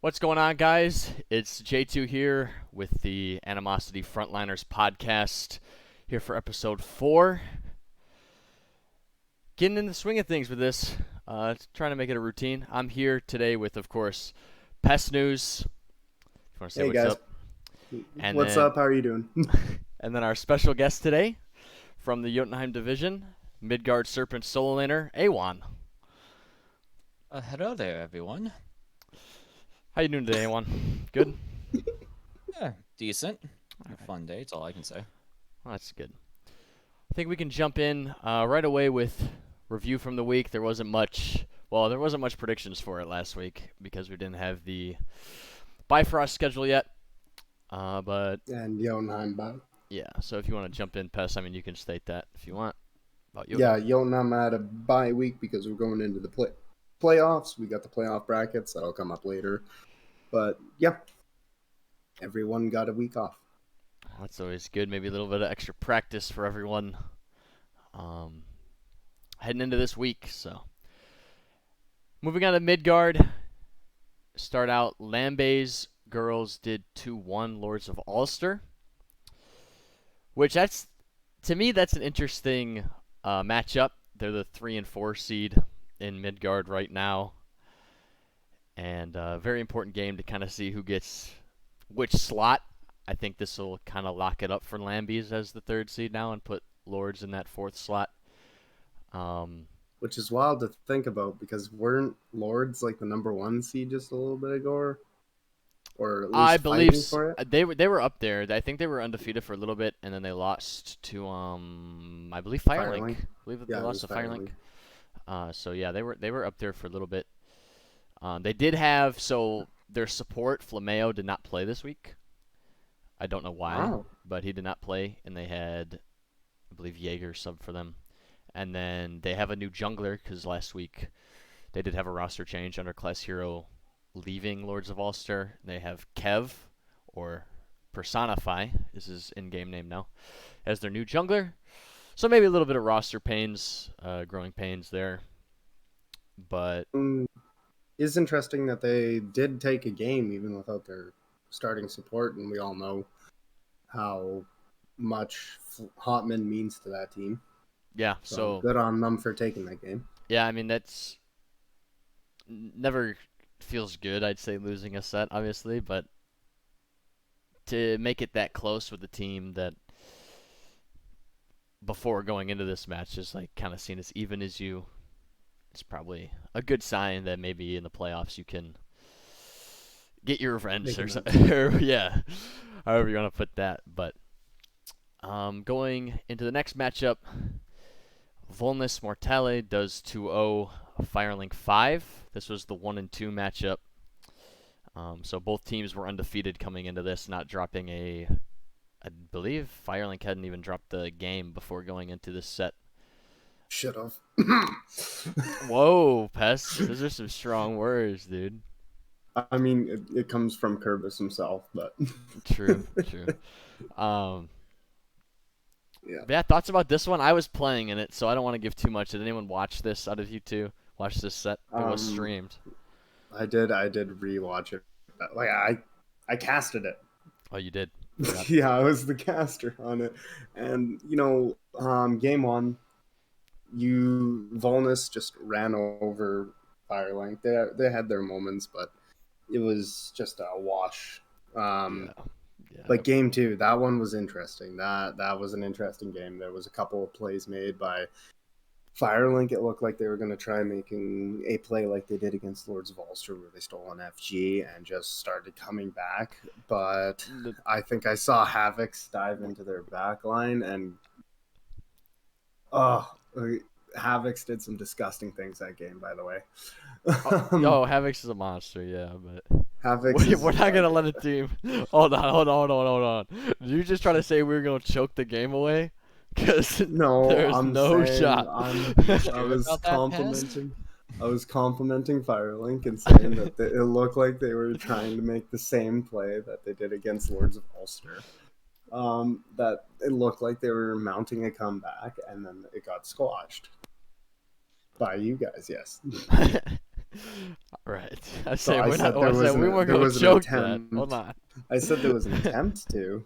What's going on, guys? It's J2 here with the Animosity Frontliners Podcast, here for episode 4. Getting in the swing of things with this, trying to make it a routine. I'm here today with, of course, Pest News. If you want to say Hey what's guys, up. And what's then, up? How are you doing? And then our special guest today from the Jotunheim division, Midgard Serpent solo laner, Awan. Hello there, everyone. How you doing today, Awan? Good? Yeah, decent. A fun day, that's all I can say. Well, that's good. I think we can jump in right away with review from the week. There wasn't much predictions for it last week because we didn't have the Bifrost schedule yet. But And Jotunheim back. yeah, so if you want to jump in, Pest, I mean, you can state that if you want. About you. Yeah, Jotunheim had a bye week because we're going into the playoffs. We got the playoff brackets that'll come up later. But yeah, everyone got a week off. That's always good. Maybe a little bit of extra practice for everyone heading into this week. So, moving on to Midgard. Start out, Lambe's girls did 2-1 Lords of Ulster. Which, to me, that's an interesting matchup. They're the 3 and 4 seed in Midgard right now. And a very important game to kind of see who gets which slot. I think this will kind of lock it up for Lambe's as the 3rd seed now and put Lords in that 4th slot. Which is wild to think about because weren't Lords like the number 1 seed just a little bit ago? Or at least I believe for it? they were up there. I think they were undefeated for a little bit, and then they lost to I believe Firelink. I believe they lost to Firelink. So yeah, they were up there for a little bit. They did have their support Flameo did not play this week. I don't know why, but he did not play, and they had, I believe, Jaeger sub for them, and then they have a new jungler because last week they did have a roster change under Class Hero leaving Lords of Ulster. They have Kev, or Personify, is his in-game name now, as their new jungler. So maybe a little bit of roster pains, growing pains there, but It's interesting that they did take a game even without their starting support, and we all know how much Hotman means to that team. Yeah, so good on them for taking that game. Yeah, I mean, that's never feels good, I'd say, losing a set, obviously, but to make it that close with the team that before going into this match is like kind of seen as even as you, it's probably a good sign that maybe in the playoffs you can get your revenge or something. Or, yeah, however you want to put that. But going into the next matchup, Volnus Mortale does 2-0 Firelink 5. This was the 1 and 2 matchup. So both teams were undefeated coming into this, not dropping I believe Firelink hadn't even dropped the game before going into this set. Should have. Whoa, Pest. Those are some strong words, dude. I mean, it comes from Kervis himself, but True. Yeah, thoughts about this one? I was playing in it, so I don't want to give too much. Did anyone watch this out of you two? Watch this set? It was streamed. I did rewatch it. Like I casted it. Oh, you did? Yeah, I was the caster on it. And game 1, Volnus just ran over Firelink. They had their moments, but it was just a wash. But game 2, that one was interesting. That was an interesting game. There was a couple of plays made by Firelink. It looked like they were going to try making a play like they did against Lords of Ulster, where they stole an FG and just started coming back. But I think I saw Havocs dive into their back line, and Havocs did some disgusting things that game, by the way. Havocs is a monster, yeah, but Havocs we're not gonna let a team. Hold on. Did you just try to say we were gonna choke the game away? Because no, there's no shot. I was complimenting Firelink and saying that it looked like they were trying to make the same play that they did against Lords of Ulster. That it looked like they were mounting a comeback, and then it got squashed by you guys. Yes. Right. I So say I we're said not. there I was said we weren't there gonna was an joke that. attempt. Hold on. I said there was an attempt to,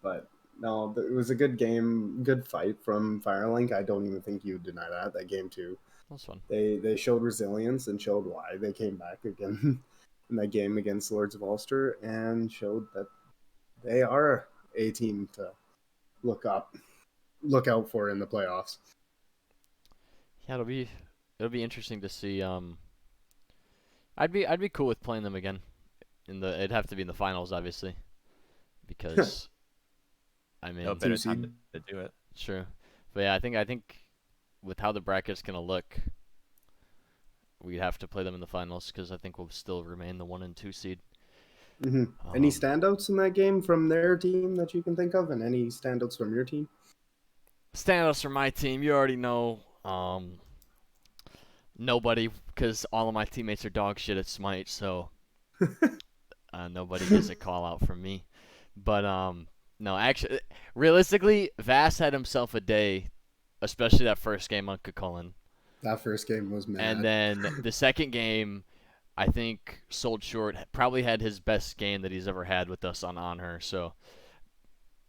but no, it was a good game, good fight from Firelink. I don't even think you would deny that game too. That's fun. They showed resilience and showed why they came back again in that game against Lords of Ulster and showed that they are a team to look out for in the playoffs. Yeah, it'll be interesting to see. I'd be cool with playing them again. It'd have to be in the finals, obviously, because I mean, No better time to do it. Sure, but yeah, I think with how the bracket's gonna look, we'd have to play them in the finals because I think we'll still remain the 1 and 2 seed. Mm-hmm. Any standouts in that game from their team that you can think of, and any standouts from your team? Standouts from my team, you already know. Nobody, because all of my teammates are dog shit at Smite, so nobody gets a call out from me. But no, actually, realistically, Vass had himself a day, especially that first game on Cucullin. That first game was mad. And then the second game, I think Sold Short probably had his best game that he's ever had with us on her. So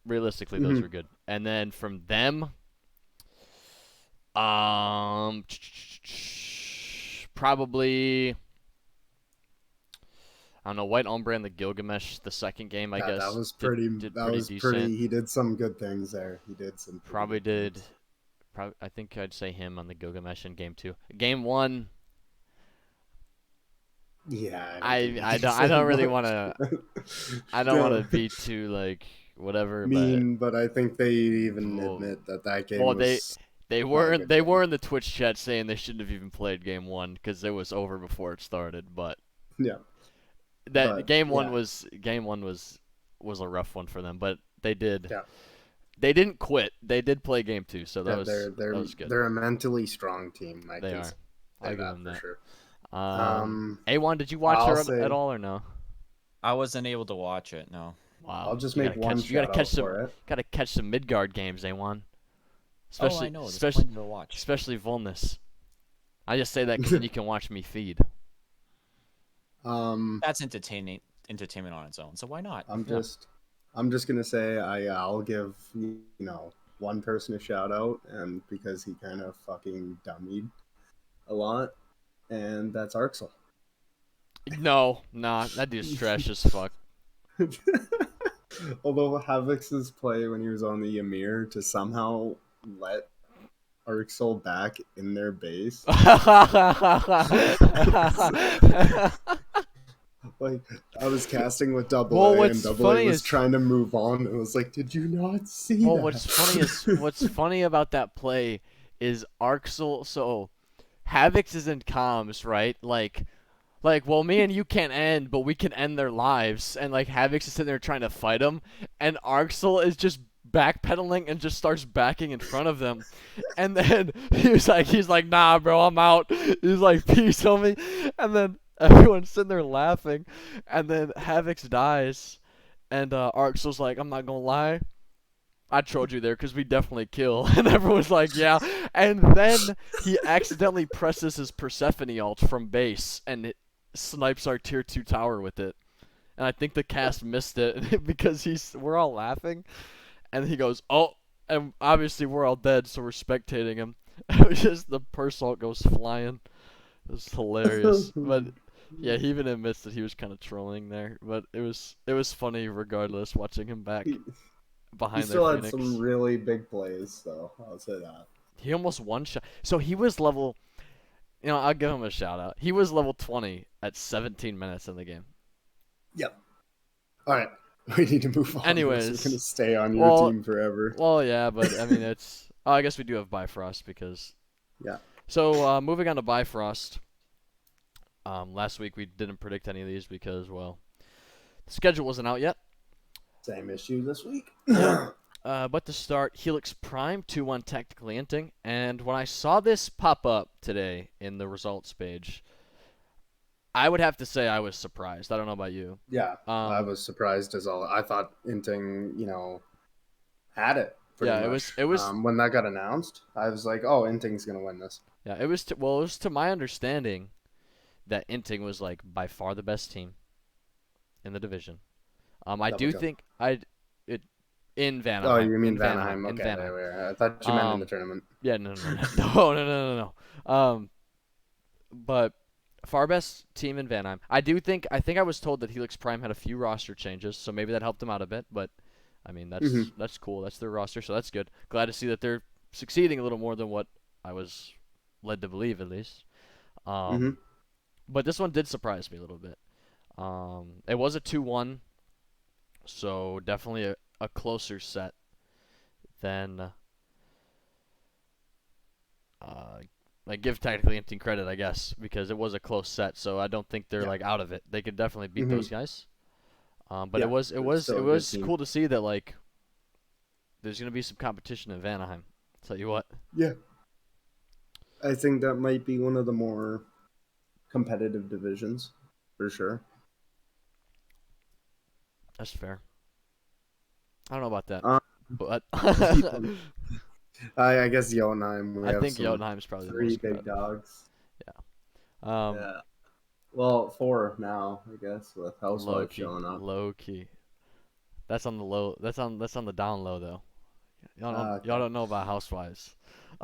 realistically, those were good. And then from them, probably, I don't know, White Ombre and the Gilgamesh, the second game, I guess. That was pretty. Decent. He did some good things there. He did some. I think I'd say him on the Gilgamesh in game 2. Game 1. Yeah. I don't really want to. I don't want to be too like whatever. Mean, but I think they even admit that game was. They were in the Twitch chat saying they shouldn't have even played game 1 because it was over before it started. But yeah, game one was a rough one for them, but they did. Yeah. They didn't quit. They did play game 2, so that was good. They're a mentally strong team. They are. I'll give them that. Sure. A1, did you watch her at all or no? I wasn't able to watch it. No. Wow. I'll just make one shout out for it. Gotta catch some Midgard games, A1. I know. There's plenty to watch. Especially Volnus. I just say that because then you can watch me feed. That's entertainment on its own. So why not? I'm just gonna say I'll give one person a shout out, and because he kind of fucking dummied a lot, and that's Arxel. No, that dude's trash as fuck. Although Havix's play when he was on the Ymir to somehow let Arxel back in their base. Like, I was casting with Double A, and Double A was trying to move on. It was like, did you not see that? What's funny about that play is Arxel. So Havix is in comms, right? Like, well, me and you can't end, but we can end their lives. And like Havix is sitting there trying to fight him, and Arxel is just backpedaling and just starts backing in front of them. And then he's like, nah, bro, I'm out. He's like, peace, homie. And then everyone's sitting there laughing, and then Havix dies, and Arxel's like, I'm not gonna lie, I trolled you there because we definitely kill. And everyone's like, yeah. And then he accidentally presses his Persephone ult from base, and it snipes our tier 2 tower with it. And I think the cast missed it because we're all laughing, and he goes, oh, and obviously we're all dead, so we're spectating him. It was just the Perse ult goes flying. It was hilarious. But yeah, he even admits that he was kind of trolling there, but it was funny regardless watching him back behind He still their had Phoenix. some really big plays, though. I'll say that. He almost one-shot. So he was level, I'll give him a shout out. He was level 20 at 17 minutes in the game. Yep. All right, we need to move on. Anyways, we're gonna stay on your team forever. Well, yeah, but I mean it's. I guess we do have Bifrost because. Yeah. So moving on to Bifrost. Last week we didn't predict any of these because, well, the schedule wasn't out yet. Same issue this week. Yeah. But to start, Helix Prime 2-1 tactically inting, and when I saw this pop up today in the results page, I would have to say I was surprised. I don't know about you. Yeah, I was surprised as all. I thought inting, had it. Yeah, much. it was when that got announced. I was like, oh, inting's gonna win this. Yeah, it was it was to my understanding that Inting was like by far the best team in the division. I Double do jump. think it in Vanaheim. Oh, you mean in Vanaheim. Vanaheim? In Okay, Vanaheim. there. I thought you meant in the tournament. Yeah, no. But far best team in Vanaheim. I think I was told that Helix Prime had a few roster changes, so maybe that helped them out a bit. But I mean, that's cool. That's their roster, so that's good. Glad to see that they're succeeding a little more than what I was led to believe, at least. But this one did surprise me a little bit. It was a 2-1, so definitely a closer set than. Like give technically Inting credit, I guess, because it was a close set. So I don't think they're like out of it. They could definitely beat those guys. But it was cool to see that like there's gonna be some competition in Vanaheim. I'll tell you what. Yeah, I think that might be one of the more competitive divisions for sure. That's fair. I don't know about that, but I guess Jotunheim. I think Jotunheim's probably three the most big dogs. Yeah. Yeah. Well, 4 now, I guess, with Housewife showing up. Low key. That's on the low. That's on the down low though. Y'all don't know about Housewives.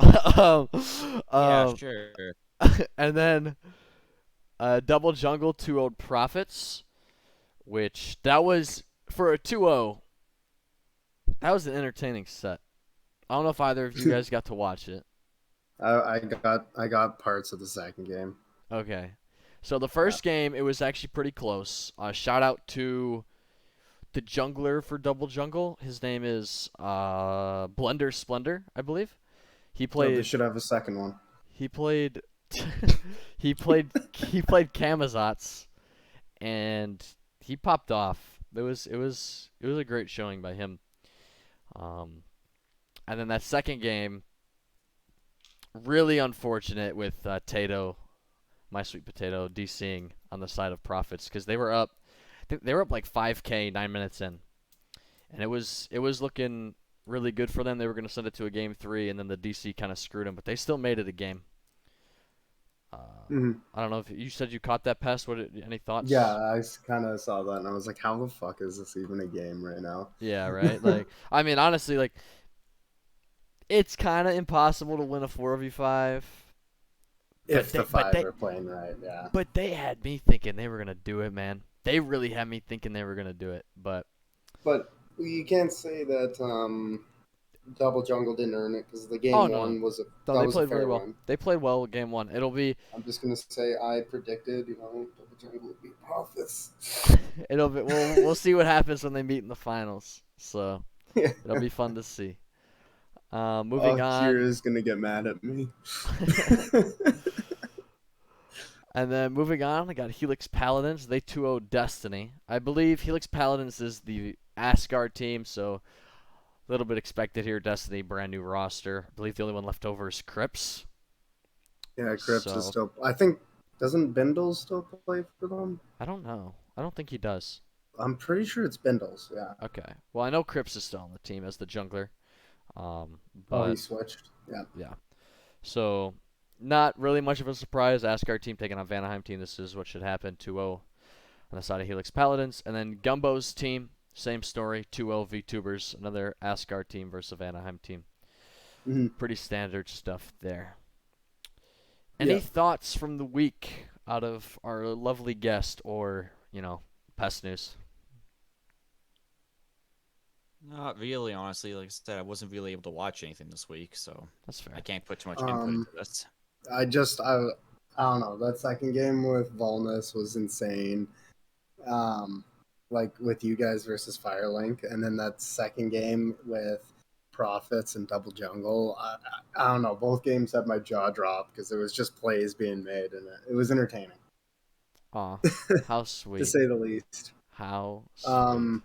Yeah, sure. And then double jungle 2-0 Profits, which that was for a 2-0. That was an entertaining set. I don't know if either of you guys got to watch it. I got parts of the second game. Okay. So the first game, it was actually pretty close. Shout out to the jungler for Double Jungle. His name is Blender Splendor, I believe. He played. They should have a second one. He played. he played Camazotz, and he popped off. It was a great showing by him. And then that second game, really unfortunate with Tato, my sweet potato, DCing on the side of Profits because they were up. They were up like 5K 9 minutes in, and it was looking really good for them. They were going to send it to a game 3, and then the DC kind of screwed them, but they still made it a game. I don't know if you said you caught that pass. Any thoughts? Yeah, I kind of saw that, and I was like, "How the fuck is this even a game right now?" Yeah, right. Like, I mean, honestly, like, it's kind of impossible to win a 4v5. If the 5 are playing right, yeah. But they had me thinking they were gonna do it, man. They really had me thinking they were gonna do it, but you can't say that Double Jungle didn't earn it because the game one was a they played very well. one. They played well game 1. It'll be. I'm just gonna say I predicted, Double Jungle would beat Profits. It'll be. We'll see what happens when they meet in the finals. So it'll be fun to see. Moving on. Kira's gonna get mad at me. And then moving on, I got Helix Paladins. They 2-0 Destiny. I believe Helix Paladins is the Asgard team, so a little bit expected here. Destiny, brand new roster. I believe the only one left over is Crips. Yeah, Crips is still. I think doesn't Bindles still play for them? I don't know. I don't think he does. I'm pretty sure it's Bindles. Yeah. Okay. Well, I know Crips is still on the team as the jungler. But he switched. Yeah. Yeah. So, not really much of a surprise. Asgard team taking on Vanaheim team. This is what should happen. 2-0 on the side of Helix Paladins. And then Gumbo's team, same story. 2-0 VTubers. Another Asgard team versus a Vanaheim team. Pretty standard stuff there. Any thoughts from the week out of our lovely guest or, pest news? Not really, honestly. Like I said, I wasn't really able to watch anything this week, so that's fair. I can't put too much input into this. I don't know. That second game with Volnus was insane. Like with you guys versus Firelink, and then that second game with Profits and Double Jungle. I don't know. Both games had my jaw drop because there was just plays being made, and it was entertaining. Aw, how sweet. To say the least. How sweet.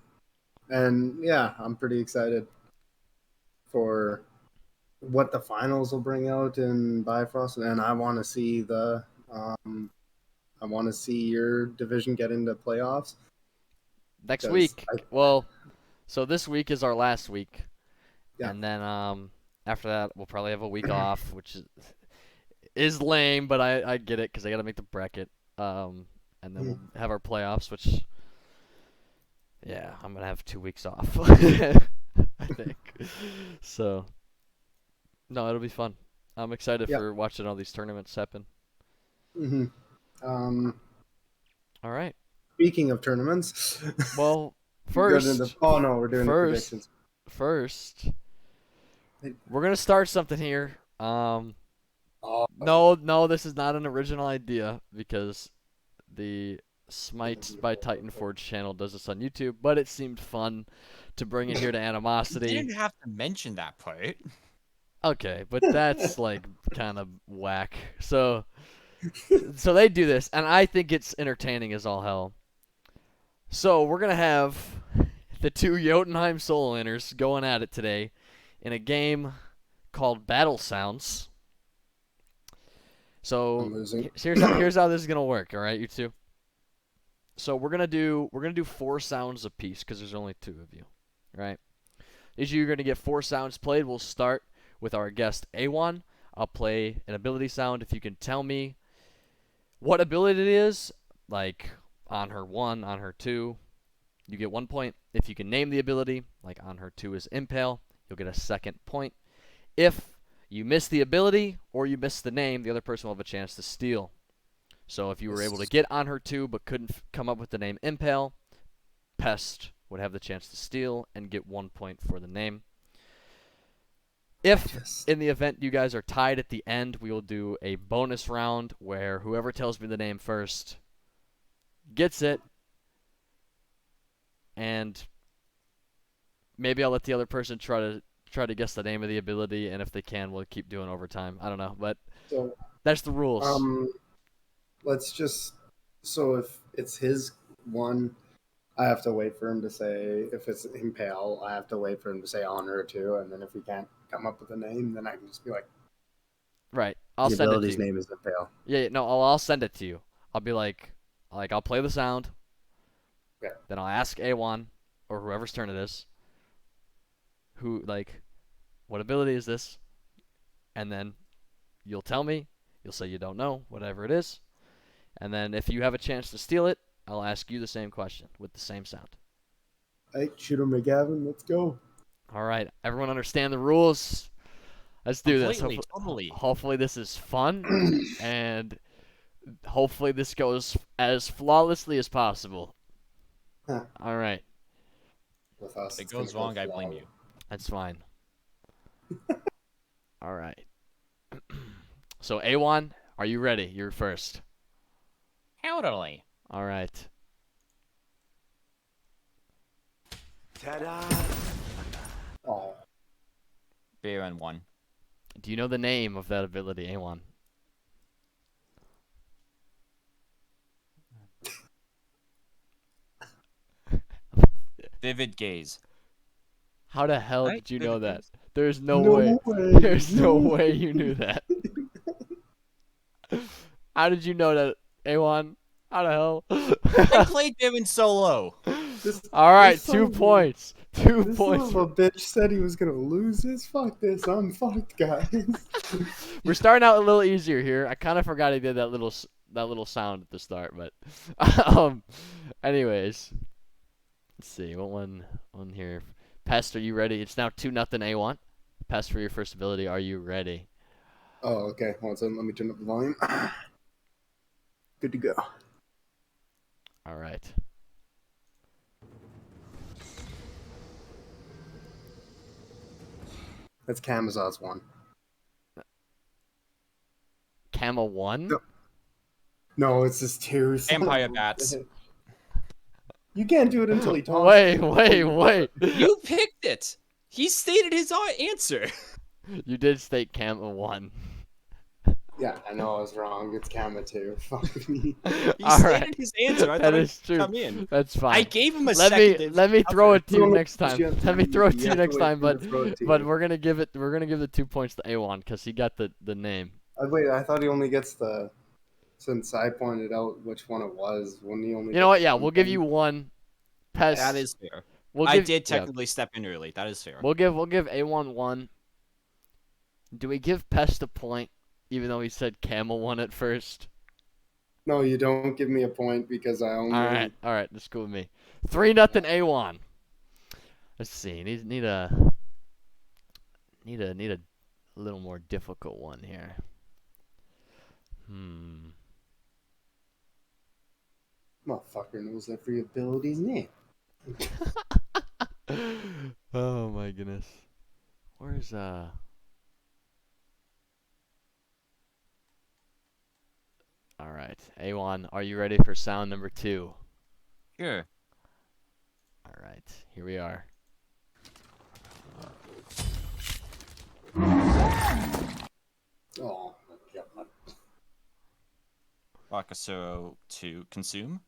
And yeah, I'm pretty excited for what the finals will bring out in Bifrost, and I want to see your division get into playoffs next week. So this week is our last week, and then after that we'll probably have a week off, which is lame, but I get it because I got to make the bracket. And then we'll have our playoffs, which, yeah, I'm going to have 2 weeks off, I think. So, no, it'll be fun. I'm excited for watching all these tournaments happen. Mm-hmm. All right. Speaking of tournaments. Well, first. we're doing the predictions. First, we're going to start something here. No, this is not an original idea because the Smite by Titanforge channel does this on YouTube, but it seemed fun to bring it here to Animosity. You didn't have to mention that part. Okay, but that's like kind of whack. So they do this, and I think it's entertaining as all hell. So we're going to have the two Jotunheim solo laners going at it today in a game called Battlesounds. So here's how this is gonna work. All right, you two. So we're gonna do 4 sounds apiece because there's only 2 of you, right? Each of you are gonna get 4 sounds played. We'll start with our guest A1. I'll play an ability sound. If you can tell me what ability it is, like on her 1, on her 2, you get 1 point. If you can name the ability, like on her 2 is Impale, you'll get a 2nd point. If you miss the ability or you miss the name, the other person will have a chance to steal. So if you were able to get on her 2 but couldn't come up with the name Impale, Pest would have the chance to steal and get 1 point for the name. If in the event you guys are tied at the end, we will do a bonus round where whoever tells me the name first gets it. And maybe I'll let the other person try to guess the name of the ability, and if they can, we'll keep doing overtime. I don't know, but that's the rules. So if it's his 1, I have to wait for him to say, if it's Impale, I have to wait for him to say honor 2, and then if he can't come up with a name, then I can just be like, right, I'll send it to you. The ability's name is Impale. Yeah, no, I'll send it to you. I'll be like I'll play the sound. Okay. Then I'll ask A1 or whoever's turn it is, what ability is this? And then you'll tell me. You'll say you don't know, whatever it is. And then if you have a chance to steal it, I'll ask you the same question with the same sound. Hey, Shooter McGavin, let's go. All right, everyone understand the rules? Let's do this. Totally. Hopefully this is fun, and hopefully this goes as flawlessly as possible. Huh. All right. With us, if it goes wrong, I blame you. That's fine. All right. So, A1, are you ready? You're first. Totally. All right. Ta-da! Oh. Bear and 1. Do you know the name of that ability, A1? Vivid Gaze. How the hell did you know that? There's no way. way. There's no way you knew that. How did you know that, A1? How the hell? I played them in solo. All right, 2 points. 2 this points. This little bitch said he was gonna lose this. Fuck this. I'm fucked, guys. We're starting out a little easier here. I kind of forgot he did that little sound at the start, but anyways, let's see what one here. Pest, are you ready? It's now 2-0 A1. Pest, for your first ability, are you ready? Oh, okay. Hold on a second. Let me turn up the volume. Good to go. All right. That's Camazot's 1. Kama 1? No, it's just 2. Vampire Bats. You can't do it until he talks. Wait. You picked it. He stated his answer. You did state Kama 1. Yeah, I know I was wrong. It's Kama 2. Fuck me. He stated his answer. I thought is true. Come in. That's fine. I gave him a second. Let me throw it to you next time. Let me throw it to you next time, but we're gonna give the 2 points to A1 because he got the name. Wait, I thought he only gets the. Since I pointed out which one it was, when he only. You know what? Yeah, we'll give you 1. Pest. That is fair. I did technically step in early. That is fair. We'll give A1 1. Do we give Pest a point even though he said Camel 1 at first. No, you don't give me a point because I only. All right, that's cool with me. 3-0 A1. Let's see. Need a little more difficult one here. Motherfucker knows every ability's name. Oh my goodness. Where's All right, A1, are you ready for sound number 2? Sure. All right, here we are. Oh my god. Bakasuro to consume.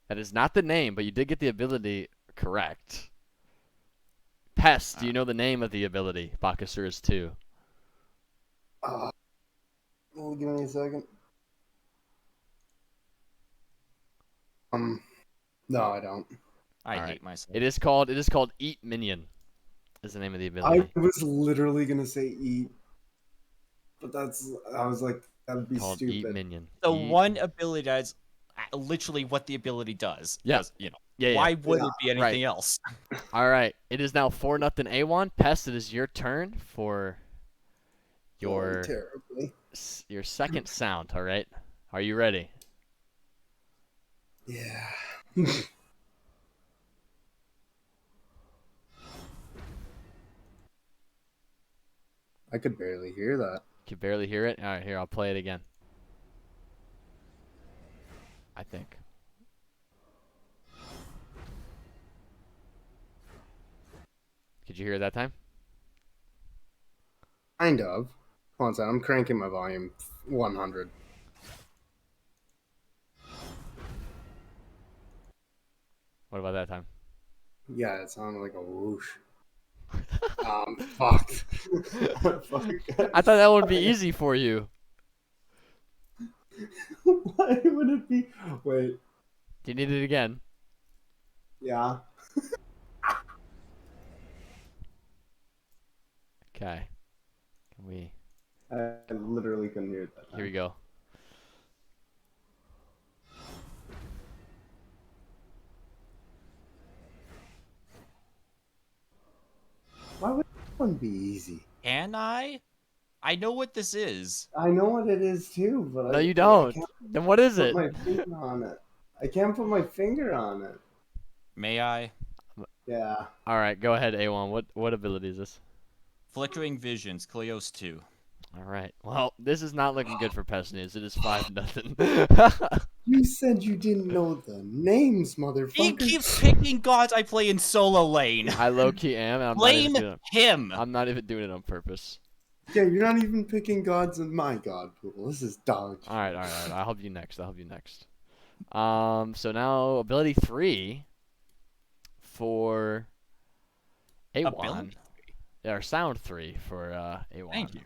That is not the name, but you did get the ability correct. Pest, do you know the name of the ability? Bakasura's 2. Well, give me a second. No, I don't. I hate myself. It is called Eat Minion. Is the name of the ability. I was literally gonna say eat, but I was like, that'd be called stupid. Eat Minion. The one ability that's literally what the ability does. Yeah. You know. Yeah. Why would it be anything Right. else? All right. It is now 4-0 A1. Pest, it is your turn for your second sound. All right. Are you ready? Yeah. I could barely hear that. You can barely hear it? All right, here, I'll play it again. I think. Could you hear it that time? Kind of. Hold on a second. I'm cranking my volume 100. What about that time? Yeah, it sounded like a whoosh. Fuck. I thought that would be easy for you. Why would it be? Wait. Do you need it again? Yeah. Okay. Can we? I literally couldn't hear it that time. Here we go. Why would that one be easy? Can I? I know what this is. I know what it is too, but no, you don't. Then what is it? My finger on it. I can't put my finger on it. May I? Yeah. All right, go ahead, A1. What ability is this? Flickering Visions, Kleos 2. All right. Well, this is not looking good for Pest News. It is 5-0. You said you didn't know the names, motherfucker. He keeps picking gods I play in solo lane. I low-key am. And Blame him. I'm not even doing it on purpose. Yeah, you're not even picking gods in my god pool. This is dog. All right. I'll help you next. So now ability 3 for A1. Yeah, or sound 3 for A1. Thank you.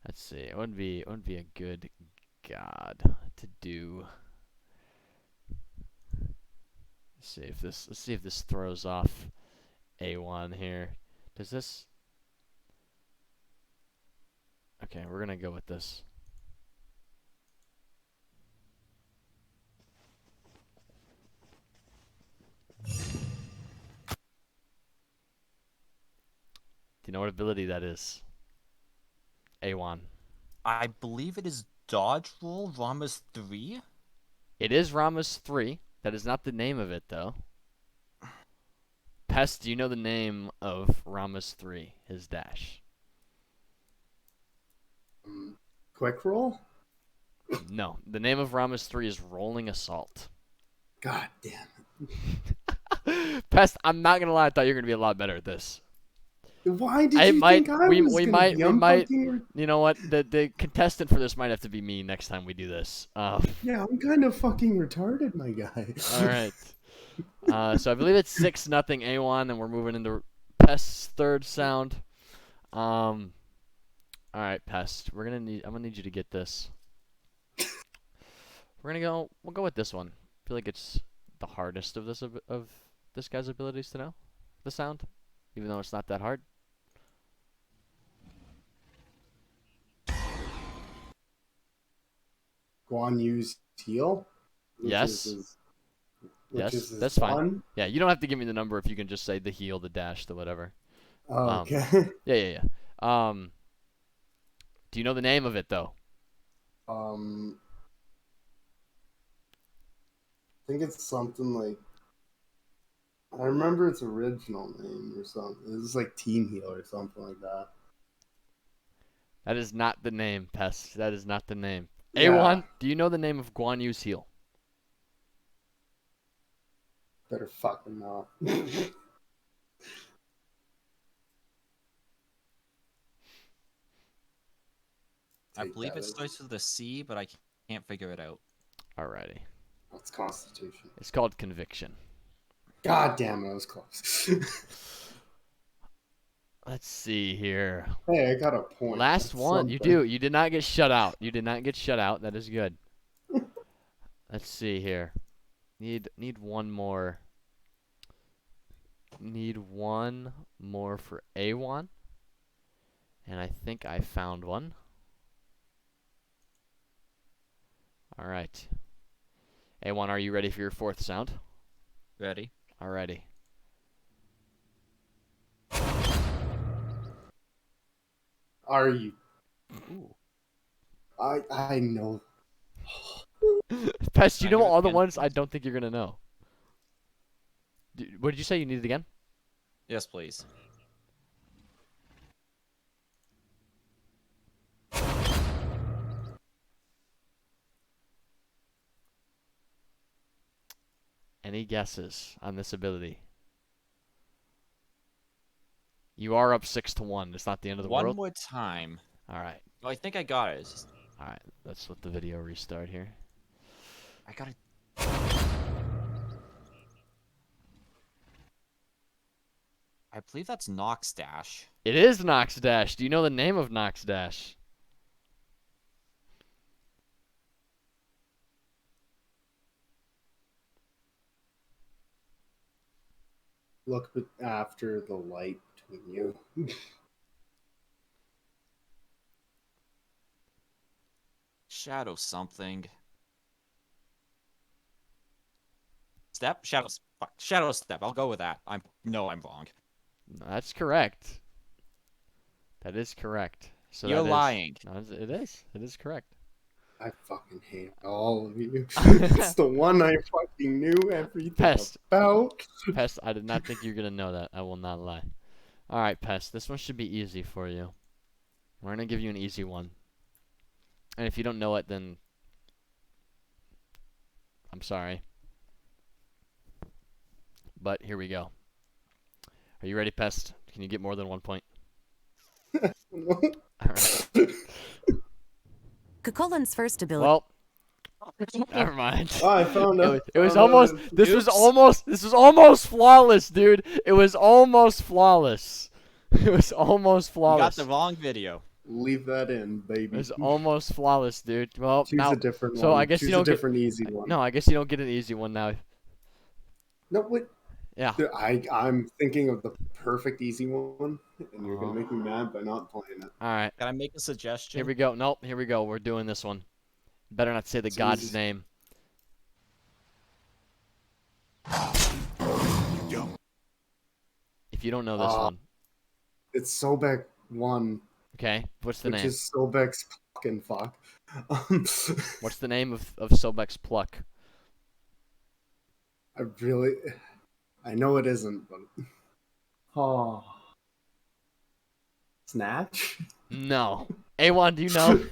Let's see. It would be a good god to do. Let's see if this throws off A1 here. Does this? Okay, we're gonna go with this. Do you know what ability that is? A1. I believe it is Dodge Roll Rama's 3. It is Rama's 3. That is not the name of it, though. Pest, do you know the name of Rama's 3, his dash? Quick roll? No. The name of Rama's 3 is Rolling Assault. God damn it. Pest, I'm not going to lie, I thought you were going to be a lot better at this. Why did you think I was we gonna might, be? you know what? The contestant for this might have to be me next time we do this. Yeah, I'm kind of fucking retarded, my guy. All right. So I believe it's 6-0 A1, and we're moving into Pest's third sound. All right, Pest. I'm gonna need you to get this. We'll go with this one. I feel like it's the hardest of this guy's abilities to know the sound, even though it's not that hard. Guan Yu's heel. Yes. Is his that's fine. one? Yeah, you don't have to give me the number if you can just say the heel, the dash, the whatever. Oh, okay. Yeah. Do you know the name of it though? I think it's something like. I remember its original name or something. It was like Team Heel or something like that. That is not the name, Pest. That is not the name. Yeah. A1, do you know the name of Guan Yu's heel? Better fucking not. I believe it starts with a C, but I can't figure it out. Alrighty. What's Constitution? It's called Conviction. God damn it, I was close. Let's see here. Hey, I got a point. Last one. Something. You do. You did not get shut out. You did not get shut out. That is good. Let's see here. Need one more. Need one more for A1. And I think I found one. All right. A1, are you ready for your fourth sound? Ready? Alrighty. Are you? Ooh. I know. Pest, you know all the ones I don't think you're gonna know. What did you say? You need it again? Yes, please. Any guesses on this ability? You are up 6-1. It's not the end of the world. One more time. All right. Oh, I think I got it. All right. Let's let the video restart here. I got it. I believe that's Nox Dash. It is Nox Dash. Do you know the name of Nox Dash? Look after the light between you. Shadow something. Step? Shadow Step. I'll go with that. I'm wrong. No, that's correct. That is correct. So You're lying. No, it is. It is correct. I fucking hate all of you. It's the one I fucking knew everything about. Pest, I did not think you were going to know that. I will not lie. All right, Pest, this one should be easy for you. We're going to give you an easy one. And if you don't know it, then I'm sorry. But here we go. Are you ready, Pest? Can you get more than 1 point? No. All right. Kokolin's first ability. Well, never mind. Oh, I found it. It was almost. This was almost flawless, dude. It was almost flawless. It was almost flawless. You got the wrong video. Leave that in, baby. It was almost flawless, dude. Well, choose now, a different so one. I guess choose you don't a different easy one. No, I guess you don't get an easy one now. No, wait. Yeah. I'm thinking of the perfect easy one, and you're gonna make me mad by not playing it. All right. Can I make a suggestion? Here we go. Nope. Here we go. We're doing this one. Better not say the god's name. If you don't know this one. It's Sobek 1. Okay. What's the name? Which is Sobek's fucking fuck. What's the name of Sobek's pluck? I know it isn't, but oh, Snatch? No. A1, do you know?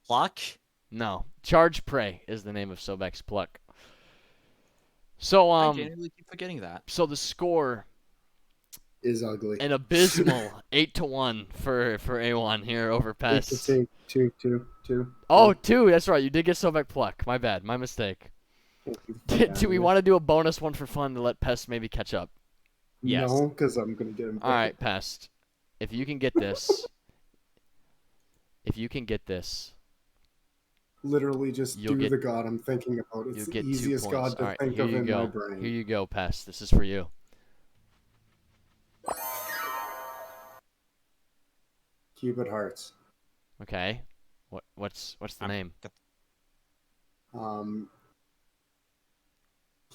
Pluck? No. Charge Prey is the name of Sobek's pluck. So I genuinely keep forgetting that. So the score is ugly. An abysmal 8-1 for A1 here over Pest. 2. Oh, 2. That's right. You did get Sobek pluck. My bad. My mistake. Do we want to do a bonus one for fun to let Pest maybe catch up? Yes. No, because I'm gonna get him. All right, Pest. If you can get this, literally just do the god I'm thinking about. It's the easiest god to think of in my brain. Here you go, Pest. This is for you. Cupid Hearts. Okay. What's the name?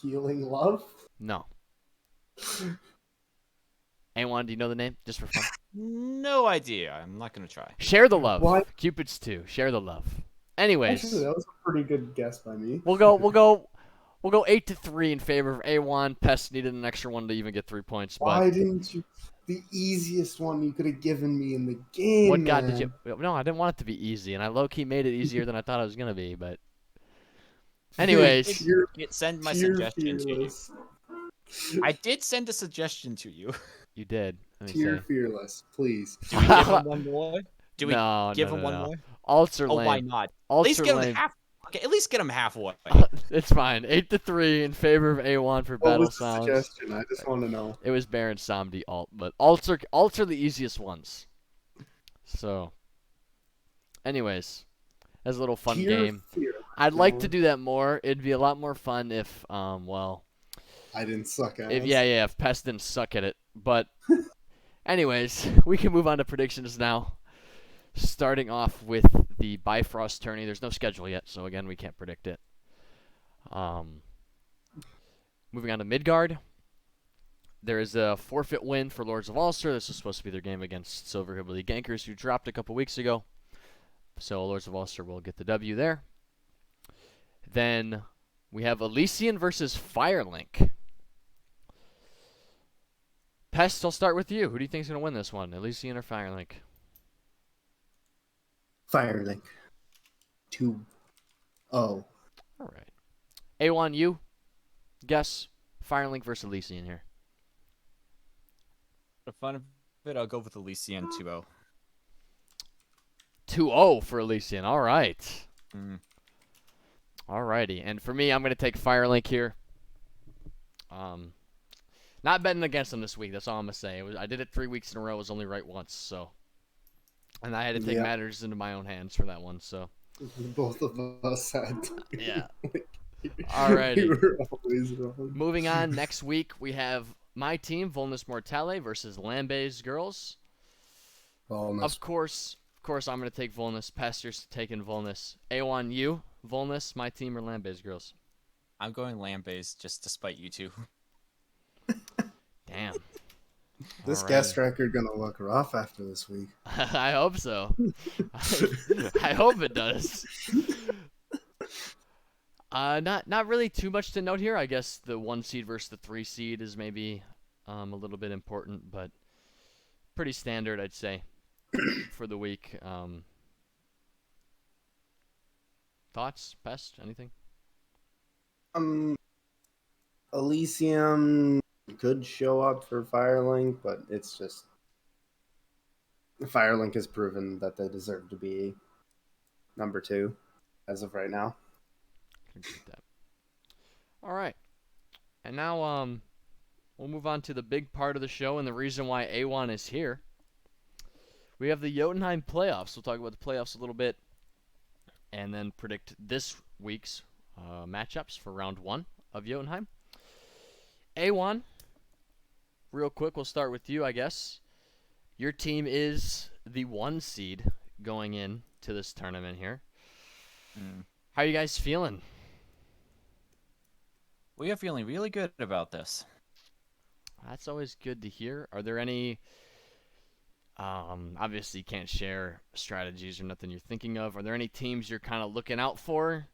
Healing Love? No. Anyone, do you know the name? Just for fun. No idea. I'm not gonna try. Share the Love. What? Cupid's 2. Share the Love. Anyways. Actually, that was a pretty good guess by me. We'll go 8-3 in favor of A1. Pest needed an extra one to even get 3 points. But why didn't you? The easiest one you could have given me in the game. What god did you? No, I didn't want it to be easy, and I low key made it easier than I thought it was gonna be. But anyways, send my suggestion to you. I did send a suggestion to you. You did. Tear fearless, please. Do we give him one more? Do we give him one more? Alts are lame. Why not? Alts at least get lame. him half. Okay, at least get him halfway. It's fine. 8-3 in favor of A1 for Battlesounds. What was the suggestion? I just want to know. It was Baron Samdi alt, but alts are the easiest ones. So, anyways, that's a little fun game. I'd like to do that more. It'd be a lot more fun if, I didn't suck at it. If Pest didn't suck at it. But, anyways, we can move on to predictions now. Starting off with the Bifrost tourney. There's no schedule yet, so again, we can't predict it. Moving on to Midgard. There is a forfeit win for Lords of Ulster. This was supposed to be their game against Silver Hillbilly Gankers, who dropped a couple weeks ago. So Lords of Ulster will get the W there. Then we have Elysian versus Firelink. Pest, I'll start with you. Who do you think is going to win this one, Elysian or Firelink? Firelink. 2-0. All right. A1, you guess Firelink versus Elysian here. For fun of it, I'll go with Elysian 2-0. 2-0 for Elysian. All right. Mm. Alrighty. And for me, I'm going to take Firelink here. Not betting against them this week. That's all I'm going to say. I did it 3 weeks in a row. It was only right once. So, and I had to take matters into my own hands for that one. So both of us had. Yeah. Alrighty. We were always wrong. Moving on. Next week, we have my team, Volnus Mortale, versus Lambe's Girls. Volnus. Of course, I'm going to take Volnus. Pester's taking Volnus. A1, you, Volnus, my team, or Lambe's Girls? I'm going Lambe's just to spite you two. Damn. This guest record going to look rough after this week. I hope so. I hope it does. Not really too much to note here. I guess the 1 seed versus the 3 seed is maybe a little bit important, but pretty standard, I'd say, for the week. Thoughts, Pest, anything? Elysium could show up for Firelink, but it's just Firelink has proven that they deserve to be number 2 as of right now. That. All right, and now we'll move on to the big part of the show and the reason why A1 is here. We have the Jotunheim playoffs. We'll talk about the playoffs a little bit, and then predict this week's matchups for round 1 of Jotunheim. A1, real quick, we'll start with you, I guess. Your team is the 1 seed going in to this tournament here. How are you guys feeling? We are feeling really good about this. That's always good to hear. Are there any, obviously you can't share strategies or nothing you're thinking of. Are there any teams you're kind of looking out for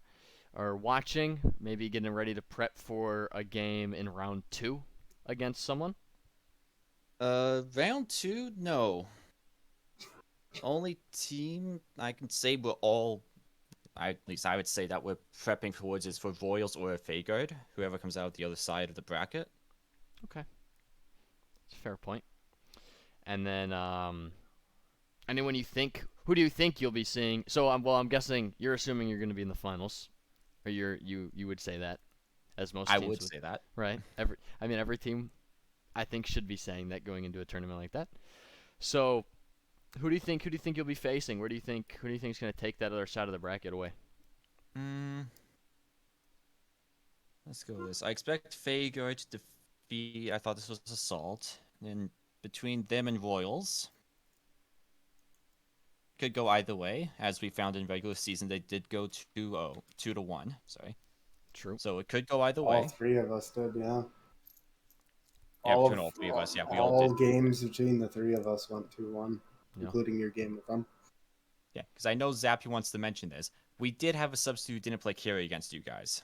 or watching? Maybe getting ready to prep for a game in round 2 against someone? Round 2, no. Only team I can say we're all, at least I would say that we're prepping towards is for Royals or Fagard, whoever comes out the other side of the bracket. Okay. That's a fair point. And then, anyone you think, who do you think you'll be seeing? So, I'm guessing you're assuming you're going to be in the finals, or you would say that, as most teams would say that, right? Every team, I think, should be saying that going into a tournament like that. So, who do you think you'll be facing? Who do you think is going to take that other side of the bracket away? Let's go with this. I expect Fagard to defeat. I thought this was Assault. Then between them and Royals, could go either way. As we found in regular season, they did go 2-1. Sorry. True. So it could go either all way. All three of us did, yeah. Yeah, between all three of us, yeah, we all did. All games between the three of us went 2-1, including your game with them. Yeah, because I know Zappy wants to mention this. We did have a substitute who didn't play carry against you guys.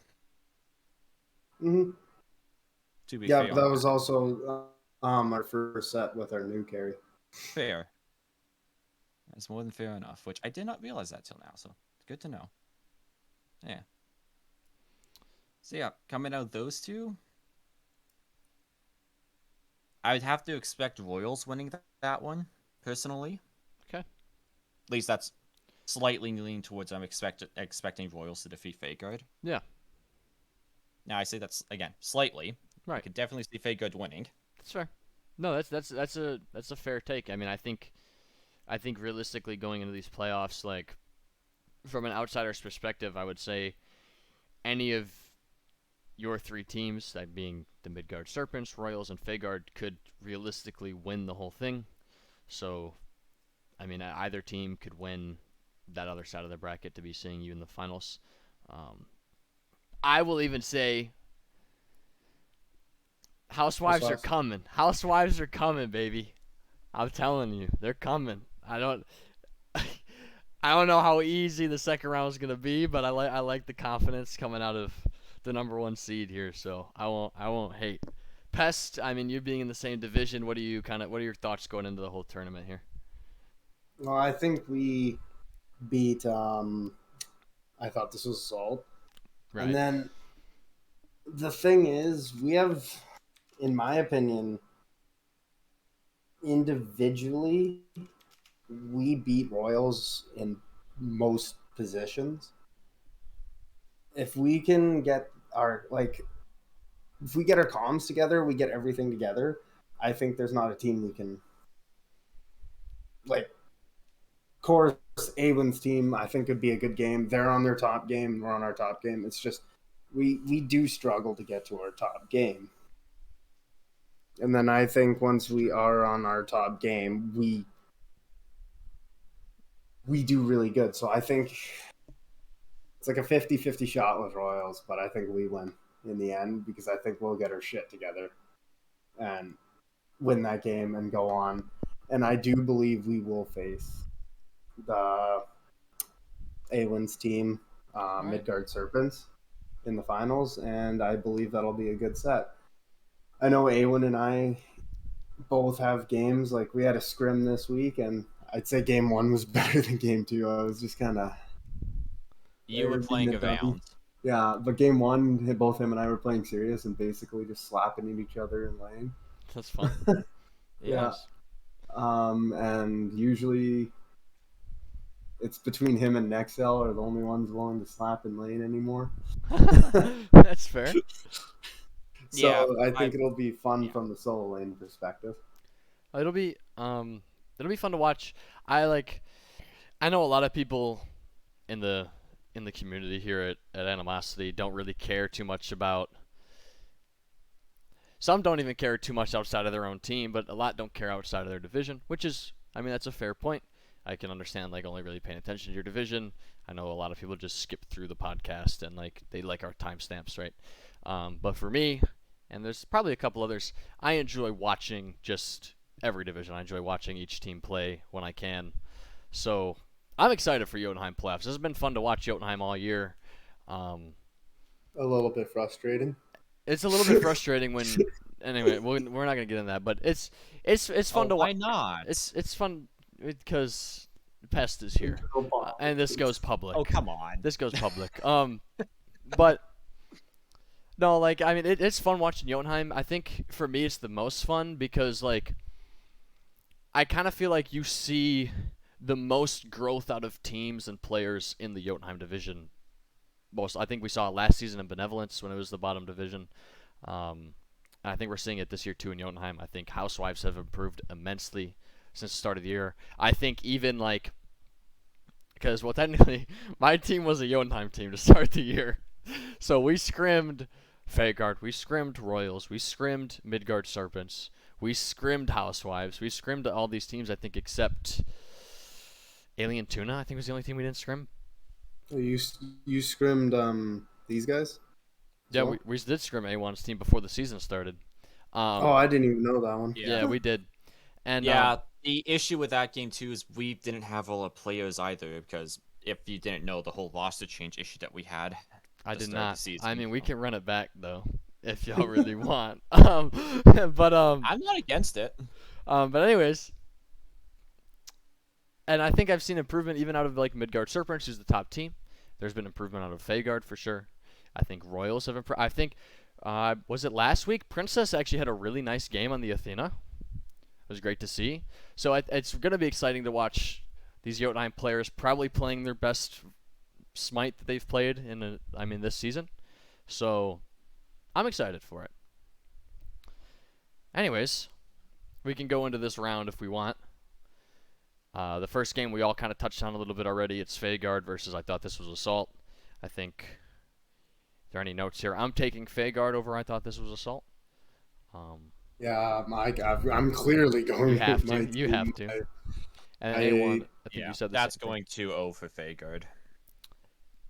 Mm-hmm. To be fair, that was also our first set with our new carry. Fair. That's more than fair enough, which I did not realize that till now, so good to know. Yeah. So yeah, coming out of those two, I would have to expect Royals winning that one, personally. Okay. At least that's slightly leaning towards I'm expecting Royals to defeat Feyguard. Yeah. Now I say that's again slightly. Right. I could definitely see Feyguard winning. That's fair. No, that's a fair take. I mean, I think realistically going into these playoffs, like from an outsider's perspective, I would say any of your three teams, that being the Midgard Serpents, Royals, and Feyguard, could realistically win the whole thing. So, I mean, either team could win that other side of the bracket to be seeing you in the finals. I will even say Housewives are coming. Housewives are coming, baby. I'm telling you, they're coming. I don't know how easy the second round is gonna be, but I like the confidence coming out of the number one seed here, so I won't hate. Pest, I mean, you being in the same division, what are your thoughts going into the whole tournament here? Well, I think we beat I thought this was Salt. Right. And then the thing is, we have, in my opinion, individually, we beat Royals in most positions. If we can get if we get our comms together, we get everything together, I think there's not a team we can, of course, Awin's team, I think would be a good game. They're on their top game, we're on our top game. It's just, we do struggle to get to our top game. And then I think once we are on our top game, we do really good. So I think it's like a 50-50 shot with Royals, but I think we win in the end because I think we'll get our shit together and win that game and go on. And I do believe we will face the Awin's team, Midgard Serpents, in the finals, and I believe that'll be a good set. I know Awin and I both have games. Like, we had a scrim this week, and I'd say game one was better than game two. I was just kind of... You were playing around. Yeah, but game one, both him and I were playing serious and basically just slapping at each other in lane. That's fun. Yeah. And usually it's between him and Nexel are the only ones willing to slap in lane anymore. That's fair. So yeah, I think it'll be fun from the solo lane perspective. It'll be fun to watch. I know a lot of people in the community here at Animosity don't really care too much about. Some don't even care too much outside of their own team, but a lot don't care outside of their division, which is, I mean, that's a fair point. I can understand only really paying attention to your division. I know a lot of people just skip through the podcast and they like our timestamps, right? But for me, and there's probably a couple others, I enjoy watching just every division. I enjoy watching each team play when I can. So I'm excited for Jotunheim playoffs. This has been fun to watch Jotunheim all year. A little bit frustrating. It's a little bit frustrating when. Anyway, we're not gonna get into that, but it's fun to watch. Why not? It's fun because Pest is here, and this goes public. Oh, come on. This goes public. But no, I mean, it's fun watching Jotunheim. I think for me, it's the most fun because I kind of feel like you see the most growth out of teams and players in the Jotunheim division. I think we saw it last season in Benevolence when it was the bottom division. And I think we're seeing it this year too in Jotunheim. I think Housewives have improved immensely since the start of the year. I think even because technically my team was a Jotunheim team to start the year. So we scrimmed Feyguard, we scrimmed Royals, we scrimmed Midgard Serpents, we scrimmed Housewives, we scrimmed all these teams I think except Alien Tuna, I think, was the only team we didn't scrim. Oh, you scrimmed these guys? Yeah, well? we did scrim A1's team before the season started. I didn't even know that one. Yeah, we did. And yeah, the issue with that game too is we didn't have all the players either, because if you didn't know the whole roster change issue that we had. I did not. Season, I mean, we can run it back though, if y'all really want. But I'm not against it. But anyways, and I think I've seen improvement even out of like Midgard Serpents, who's the top team. There's been improvement out of Fagard for sure. I think Royals have improved. I think, was it last week? Princess actually had a really nice game on the Athena. It was great to see. So it's going to be exciting to watch these Jotunheim players probably playing their best Smite that they've played in this season. So I'm excited for it. Anyways, we can go into this round if we want. The first game we all kind of touched on a little bit already. It's Fagard versus I Thought This Was Assault. I think, are there any notes here? I'm taking Fagard over I Thought This Was Assault. Yeah, Mike, I'm clearly going you have with to. my You team. have to. And A1, I think yeah, you said the that's same going thing. 2-0 for Fagard.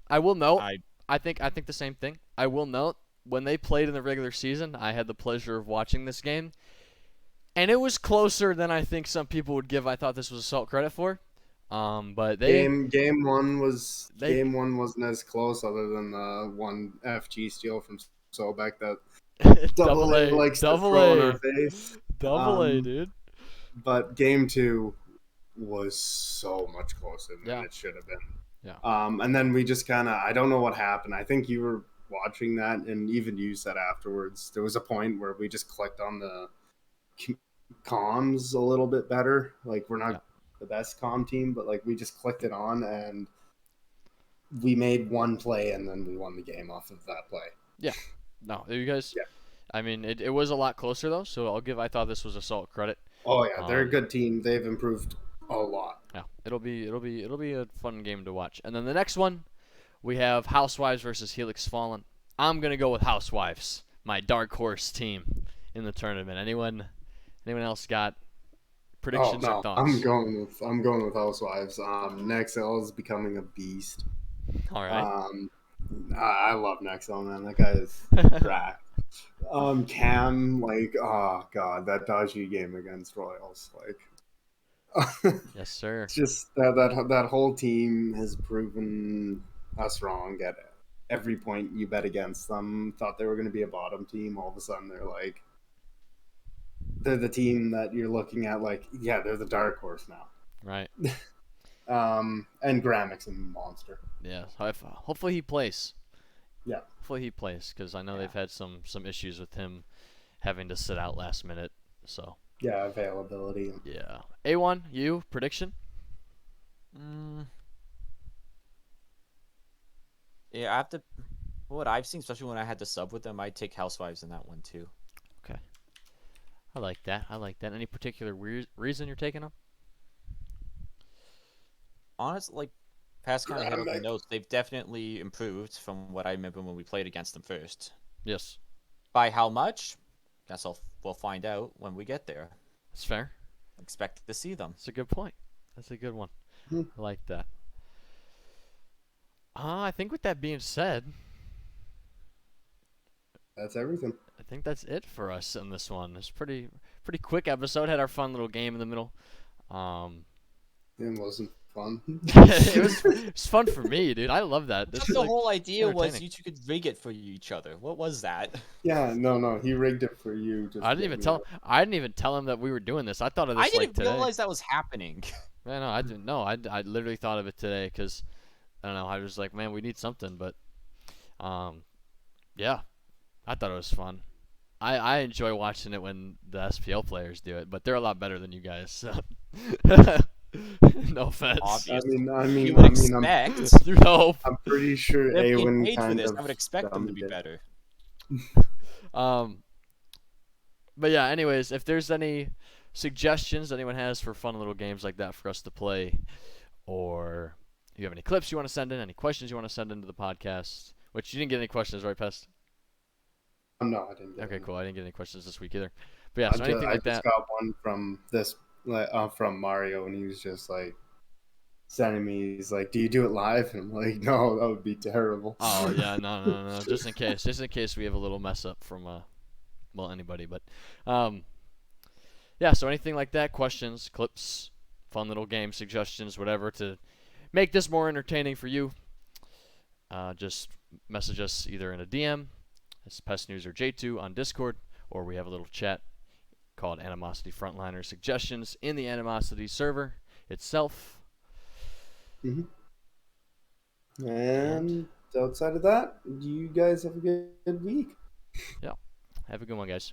I will note, I think the same thing. I will note, when they played in the regular season, I had the pleasure of watching this game. And it was closer than I think some people would give I Thought This Was Assault credit for. But game one wasn't as close, other than the one FG steal from Sobek that double A likes to throw in our face. Double A, dude. But game two was so much closer than it should have been. Yeah. And then we just kind of, I don't know what happened. I think you were watching that, and even you said afterwards, there was a point where we just clicked on the comms a little bit better. Like, we're not the best comm team, but like we just clicked it on and we made one play and then we won the game off of that play. Yeah. No, you guys. Yeah. I mean, it was a lot closer though, so I'll give I Thought This Was Assault credit. Oh yeah, they're a good team. They've improved a lot. Yeah, it'll be a fun game to watch. And then the next one, we have Housewives versus Helix Fallen. I'm gonna go with Housewives, my dark horse team in the tournament. Anyone else got predictions or thoughts? I'm going with Housewives. Nexel is becoming a beast. All right. I love Nexel, man. That guy is crack. Cam, like, oh god, that dodgy game against Royals, like. Yes, sir. Just that whole team has proven us wrong at every point you bet against them. Thought they were going to be a bottom team. All of a sudden, they're the team that you're looking at. Like, yeah, they're the dark horse now. Right. And Grammick's a monster. Yeah. Hopefully he plays. Yeah. Hopefully he plays, because I know they've had some issues with him having to sit out last minute. So. Yeah, availability. Yeah. A1, you prediction? Yeah, after what I've seen, especially when I had to sub with them, I'd take Housewives in that one too. Okay. I like that. Any particular reason you're taking them? Honestly, like, past kind of head over notes, they've definitely improved from what I remember when we played against them first. Yes. By how much? Guess we'll find out when we get there. That's fair. Expect to see them. That's a good point. That's a good one. I like that. I think with that being said, that's everything. I think that's it for us in this one. It's pretty quick episode. Had our fun little game in the middle. It wasn't fun. it was fun for me, dude. I love that. That's the whole idea was you two could rig it for each other. What was that? Yeah, no, he rigged it for you. I didn't even tell him that we were doing this. I thought of this I didn't today. realize that was happening. Man, no, I didn't know. I literally thought of it today because I don't know. I was like, man, we need something, but yeah, I thought it was fun. I enjoy watching it when the SPL players do it, but they're a lot better than you guys. So. No offense. Obviously. I mean, you would expect. I'm pretty sure Awen kind of. I would expect them to be better. But yeah. Anyways, if there's any suggestions anyone has for fun little games like that for us to play, or you have any clips you want to send in, any questions you want to send into the podcast, which you didn't get any questions, right, Pest? No, I didn't. Okay, cool. I didn't get any questions this week either. But yeah, so anything like that. I just got one from this. From Mario, and he was just like, sending me, he's like, "Do you do it live?" And I'm like, "No, that would be terrible." Oh yeah, no. Just in case we have a little mess up from anybody. But yeah. So anything like that, questions, clips, fun little game suggestions, whatever to make this more entertaining for you. Just message us either in a DM, as Pest News or J2 on Discord, or we have a little chat called Animosity Frontliners Suggestions in the Animosity server itself. Mm-hmm. And outside of that, you guys have a good week. Yeah. Have a good one, guys.